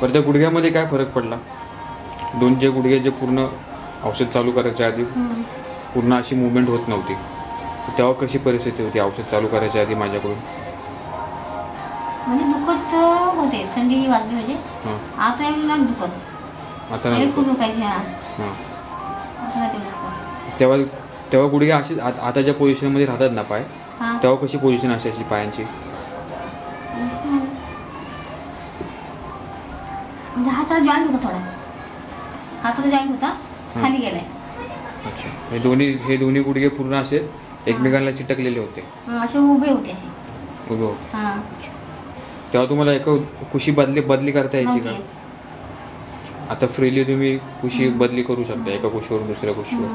बरं त्या गुडघ्यामध्ये काय फरक पडला? दोन जे गुडघे जे पूर्ण औषध चालू करायच्या आधी पूर्ण अशी मुवमेंट होत नव्हती, तेव्हा कशी परिस्थिती होती औषध चालू करायच्या आधी माझ्याकडून? म्हणजे दुखत होते, थंडी वाजली म्हणजे. आता एवढं नाही दुखत. आता नाही खूप दुखायची. हां आता नाही दुखत. तेव्हा गुडघे असे आता ज्या पोझिशनमध्ये राहतात ना पाय, तेव्हा कशी पोझिशन असायची पायांची? म्हणजे हा थोडा जॉईंट होता, हा थोडा जॉईंट होता, खाली गेलाय. अच्छा, हे दोन्ही गुडघे पूर्ण असे एकमेकांना चिटकलेले होते, असे उभे होते, असे उभे होते. तेव्हा तुम्हाला एका कुशी बदली करता यायची का? आता फ्रीली तुम्ही कुशी बदली करू शकता एका कुशीवरून दुसऱ्या कुशीवर.